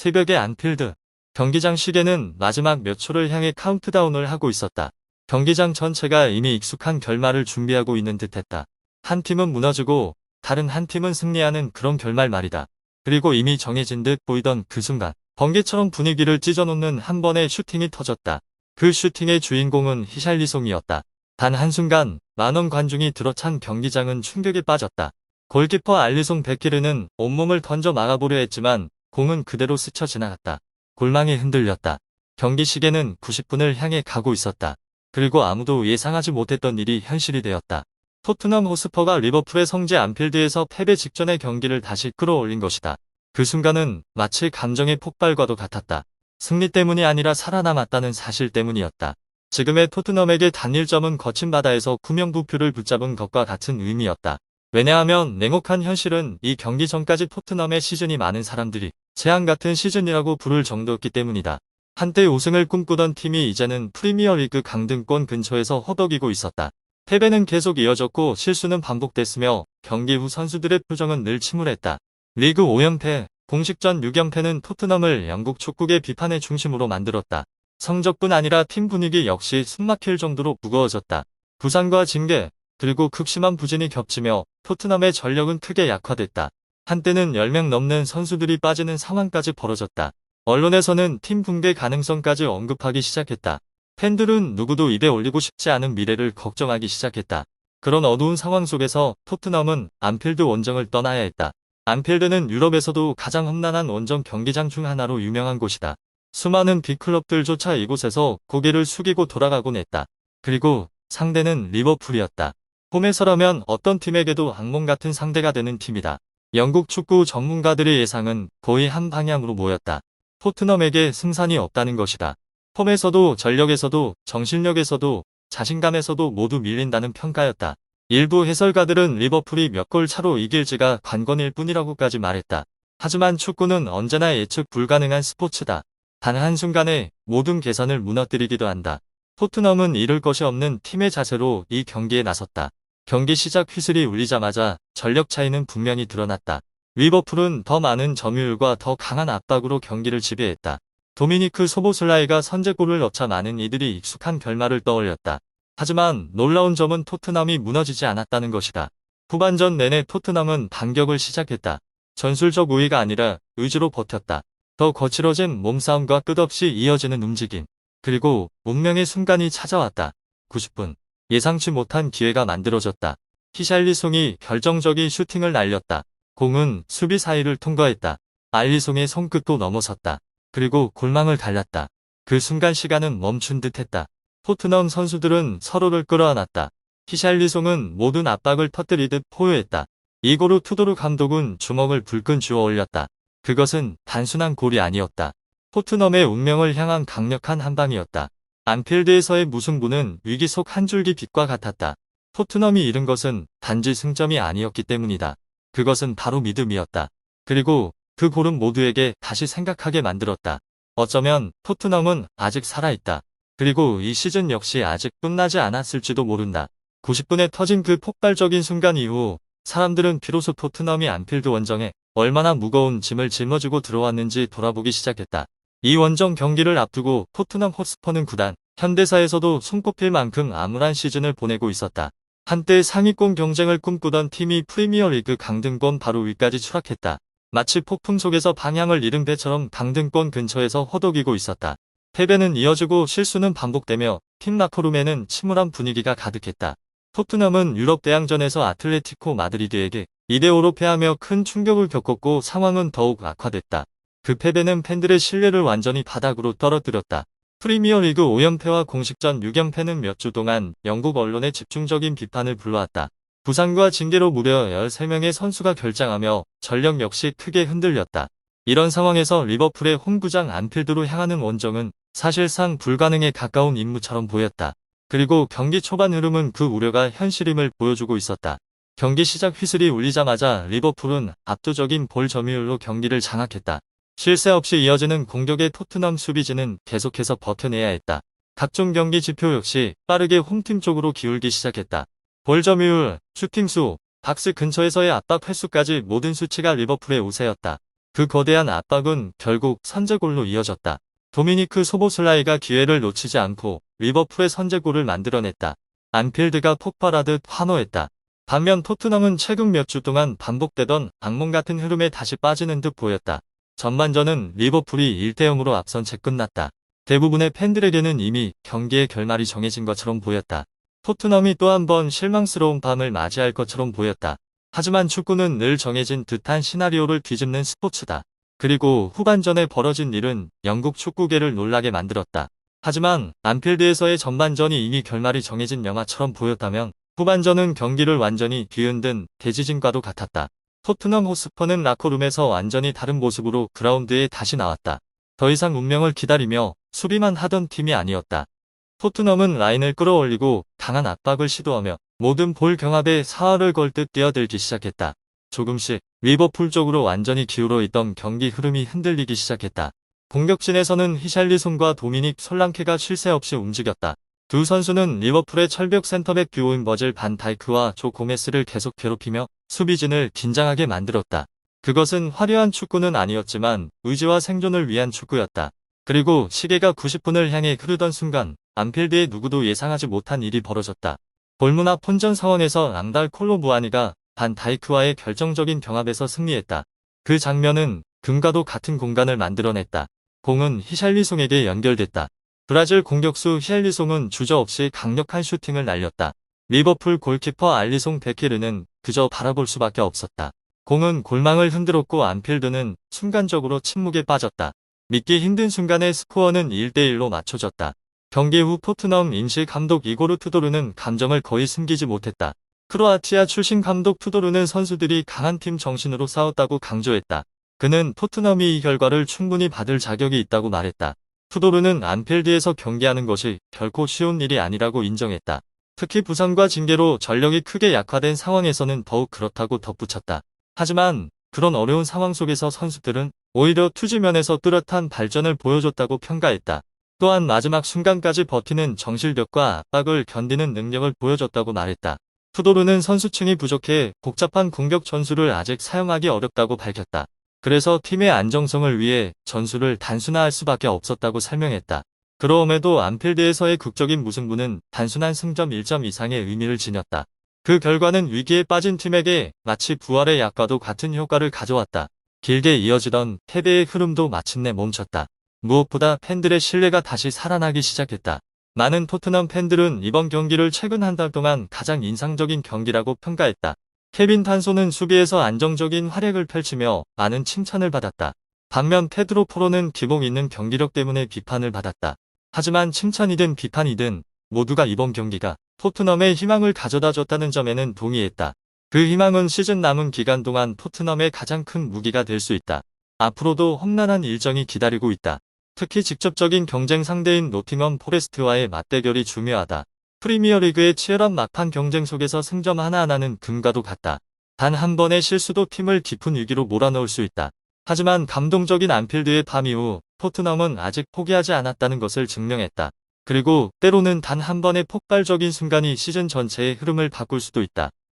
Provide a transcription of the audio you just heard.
새벽의 안필드. 경기장 시계는 마지막 몇 초를 향해 카운트다운을 하고 있었다. 경기장 전체가 이미 익숙한 결말을 준비하고 있는 듯했다. 한 팀은 무너지고 다른 한 팀은 승리하는 그런 결말 말이다. 그리고 이미 정해진 듯 보이던 그 순간 번개처럼 분위기를 찢어놓는 한 번의 슈팅이 터졌다. 그 슈팅의 주인공은 히샬리송이었다. 단 한순간 만원 관중이 들어찬 경기장은 충격에 빠졌다. 골키퍼 알리송 베키르는 온몸을 던져 막아보려 했지만 공은 그대로 스쳐 지나갔다. 골망이 흔들렸다. 경기 시계는 90분을 향해 가고 있었다. 그리고 아무도 예상하지 못했던 일이 현실이 되었다. 토트넘 호스퍼가 리버풀의 성지 안필드에서 패배 직전의 경기를 다시 끌어올린 것이다. 그 순간은 마치 감정의 폭발과도 같았다. 승리 때문이 아니라 살아남았다는 사실 때문이었다. 지금의 토트넘에게 단 1점은 거친 바다에서 구명부표를 붙잡은 것과 같은 의미였다. 왜냐하면 냉혹한 현실은 이 경기 전까지 토트넘의 시즌이 많은 사람들이 재앙 같은 시즌이라고 부를 정도였기 때문이다. 한때 우승을 꿈꾸던 팀이 이제는 프리미어리그 강등권 근처에서 허덕이고 있었다. 패배는 계속 이어졌고 실수는 반복됐으며 경기 후 선수들의 표정은 늘 침울했다. 리그 5연패, 공식전 6연패는 토트넘을 영국 축구계 비판의 중심으로 만들었다. 성적뿐 아니라 팀 분위기 역시 숨막힐 정도로 무거워졌다. 부상과 징계, 그리고 극심한 부진이 겹치며 토트넘의 전력은 크게 약화됐다. 한때는 10명 넘는 선수들이 빠지는 상황까지 벌어졌다. 언론에서는 팀 붕괴 가능성까지 언급하기 시작했다. 팬들은 누구도 입에 올리고 싶지 않은 미래를 걱정하기 시작했다. 그런 어두운 상황 속에서 토트넘은 안필드 원정을 떠나야 했다. 안필드는 유럽에서도 가장 험난한 원정 경기장 중 하나로 유명한 곳이다. 수많은 빅클럽들조차 이곳에서 고개를 숙이고 돌아가곤 했다. 그리고 상대는 리버풀이었다. 홈에서라면 어떤 팀에게도 악몽 같은 상대가 되는 팀이다. 영국 축구 전문가들의 예상은 거의 한 방향으로 모였다. 토트넘에게 승산이 없다는 것이다. 홈에서도 전력에서도 정신력에서도 자신감에서도 모두 밀린다는 평가였다. 일부 해설가들은 리버풀이 몇 골 차로 이길지가 관건일 뿐이라고까지 말했다. 하지만 축구는 언제나 예측 불가능한 스포츠다. 단 한순간에 모든 계산을 무너뜨리기도 한다. 토트넘은 잃을 것이 없는 팀의 자세로 이 경기에 나섰다. 경기 시작 휘슬이 울리자마자 전력 차이는 분명히 드러났다. 리버풀은 더 많은 점유율과 더 강한 압박으로 경기를 지배했다. 도미니크 소보슬라이가 선제골을 넣자 많은 이들이 익숙한 결말을 떠올렸다. 하지만 놀라운 점은 토트넘이 무너지지 않았다는 것이다. 후반전 내내 토트넘은 반격을 시작했다. 전술적 우위가 아니라 의지로 버텼다. 더 거칠어진 몸싸움과 끝없이 이어지는 움직임. 그리고 운명의 순간이 찾아왔다. 90분. 예상치 못한 기회가 만들어졌다. 히샬리송이 결정적인 슈팅을 날렸다. 공은 수비 사이를 통과했다. 알리송의 손끝도 넘어섰다. 그리고 골망을 달렸다. 그 순간 시간은 멈춘 듯했다. 토트넘 선수들은 서로를 끌어안았다. 히샬리송은 모든 압박을 터뜨리듯 포효했다. 이고르 투도르 감독은 주먹을 불끈 쥐어 올렸다. 그것은 단순한 골이 아니었다. 토트넘의 운명을 향한 강력한 한방이었다. 안필드에서의 무승부는 위기 속 한 줄기 빛과 같았다. 토트넘이 잃은 것은 단지 승점이 아니었기 때문이다. 그것은 바로 믿음이었다. 그리고 그 골은 모두에게 다시 생각하게 만들었다. 어쩌면 토트넘은 아직 살아있다. 그리고 이 시즌 역시 아직 끝나지 않았을지도 모른다. 90분에 터진 그 폭발적인 순간 이후 사람들은 비로소 토트넘이 안필드 원정에 얼마나 무거운 짐을 짊어지고 들어왔는지 돌아보기 시작했다. 이 원정 경기를 앞두고 토트넘 호스퍼는 구단, 현대사에서도 손꼽힐 만큼 암울한 시즌을 보내고 있었다. 한때 상위권 경쟁을 꿈꾸던 팀이 프리미어리그 강등권 바로 위까지 추락했다. 마치 폭풍 속에서 방향을 잃은 배처럼 강등권 근처에서 허덕이고 있었다. 패배는 이어지고 실수는 반복되며 팀 라커룸에는 침울한 분위기가 가득했다. 토트넘은 유럽 대항전에서 아틀레티코 마드리드에게 2대5로 패하며 큰 충격을 겪었고 상황은 더욱 악화됐다. 그 패배는 팬들의 신뢰를 완전히 바닥으로 떨어뜨렸다. 프리미어리그 5연패와 공식전 6연패는 몇 주 동안 영국 언론의 집중적인 비판을 불러왔다. 부상과 징계로 무려 13명의 선수가 결장하며 전력 역시 크게 흔들렸다. 이런 상황에서 리버풀의 홈구장 안필드로 향하는 원정은 사실상 불가능에 가까운 임무처럼 보였다. 그리고 경기 초반 흐름은 그 우려가 현실임을 보여주고 있었다. 경기 시작 휘슬이 울리자마자 리버풀은 압도적인 볼 점유율로 경기를 장악했다. 실세 없이 이어지는 공격의 토트넘 수비진은 계속해서 버텨내야 했다. 각종 경기 지표 역시 빠르게 홈팀 쪽으로 기울기 시작했다. 볼 점유율, 슈팅수, 박스 근처에서의 압박 횟수까지 모든 수치가 리버풀의 우세였다. 그 거대한 압박은 결국 선제골로 이어졌다. 도미니크 소보슬라이가 기회를 놓치지 않고 리버풀의 선제골을 만들어냈다. 안필드가 폭발하듯 환호했다. 반면 토트넘은 최근 몇 주 동안 반복되던 악몽 같은 흐름에 다시 빠지는 듯 보였다. 전반전은 리버풀이 1대0으로 앞선 채 끝났다. 대부분의 팬들에게는 이미 경기의 결말이 정해진 것처럼 보였다. 토트넘이 또 한 번 실망스러운 밤을 맞이할 것처럼 보였다. 하지만 축구는 늘 정해진 듯한 시나리오를 뒤집는 스포츠다. 그리고 후반전에 벌어진 일은 영국 축구계를 놀라게 만들었다. 하지만 안필드에서의 전반전이 이미 결말이 정해진 영화처럼 보였다면 후반전은 경기를 완전히 뒤흔든 대지진과도 같았다. 토트넘 호스퍼는 라커룸에서 완전히 다른 모습으로 그라운드에 다시 나왔다. 더 이상 운명을 기다리며 수비만 하던 팀이 아니었다. 토트넘은 라인을 끌어올리고 강한 압박을 시도하며 모든 볼 경합에 사활을 걸 듯 뛰어들기 시작했다. 조금씩 리버풀 쪽으로 완전히 기울어 있던 경기 흐름이 흔들리기 시작했다. 공격진에서는 히샬리송과 도미닉 솔랑케가 쉴 새 없이 움직였다. 두 선수는 리버풀의 철벽 센터백 듀오인 버질 반 다이크와 조 고메스를 계속 괴롭히며 수비진을 긴장하게 만들었다. 그것은 화려한 축구는 아니었지만 의지와 생존을 위한 축구였다. 그리고 시계가 90분을 향해 흐르던 순간 안필드의 누구도 예상하지 못한 일이 벌어졌다. 골문 앞 혼전 상황에서 앙달 콜로무아니가 반 다이크와의 결정적인 경합에서 승리했다. 그 장면은 금과도 같은 공간을 만들어냈다. 공은 히샬리송에게 연결됐다. 브라질 공격수 히샬리송은 주저없이 강력한 슈팅을 날렸다. 리버풀 골키퍼 알리송 베케르는 그저 바라볼 수밖에 없었다. 공은 골망을 흔들었고 안필드는 순간적으로 침묵에 빠졌다. 믿기 힘든 순간에 스코어는 1대1로 맞춰졌다. 경기 후 토트넘 임시 감독 이고르 투도르는 감정을 거의 숨기지 못했다. 크로아티아 출신 감독 투도르는 선수들이 강한 팀 정신으로 싸웠다고 강조했다. 그는 토트넘이 이 결과를 충분히 받을 자격이 있다고 말했다. 투도르는 안필드에서 경기하는 것이 결코 쉬운 일이 아니라고 인정했다. 특히 부상과 징계로 전력이 크게 약화된 상황에서는 더욱 그렇다고 덧붙였다. 하지만 그런 어려운 상황 속에서 선수들은 오히려 투지면에서 뚜렷한 발전을 보여줬다고 평가했다. 또한 마지막 순간까지 버티는 정실력과 압박을 견디는 능력을 보여줬다고 말했다. 투도르는 선수층이 부족해 복잡한 공격 전술을 아직 사용하기 어렵다고 밝혔다. 그래서 팀의 안정성을 위해 전술을 단순화할 수밖에 없었다고 설명했다. 그러함에도 안필드에서의 극적인 무승부는 단순한 승점 1점 이상의 의미를 지녔다. 그 결과는 위기에 빠진 팀에게 마치 부활의 약과도 같은 효과를 가져왔다. 길게 이어지던 패배의 흐름도 마침내 멈췄다. 무엇보다 팬들의 신뢰가 다시 살아나기 시작했다. 많은 토트넘 팬들은 이번 경기를 최근 한 달 동안 가장 인상적인 경기라고 평가했다. 케빈 탄소는 수비에서 안정적인 활약을 펼치며 많은 칭찬을 받았다. 반면 페드로 포로는 기복 있는 경기력 때문에 비판을 받았다. 하지만 칭찬이든 비판이든 모두가 이번 경기가 토트넘의 희망을 가져다 줬다는 점에는 동의했다. 그 희망은 시즌 남은 기간 동안 토트넘의 가장 큰 무기가 될 수 있다. 앞으로도 험난한 일정이 기다리고 있다. 특히 직접적인 경쟁 상대인 노팅엄 포레스트와의 맞대결이 중요하다. 프리미어리그의 치열한 막판 경쟁 속에서 승점 하나하나는 금과도 같다. 단 한 번의 실수도 팀을 깊은 위기로 몰아넣을 수 있다. 하지만 감동적인 안필드의 밤 이후 토트넘은 아직 포기하지 않았다는 것을 증명했다. 그리고 때로는 단 한 번의 폭발적인 순간이 시즌 전체의 흐름을 바꿀 수도 있다.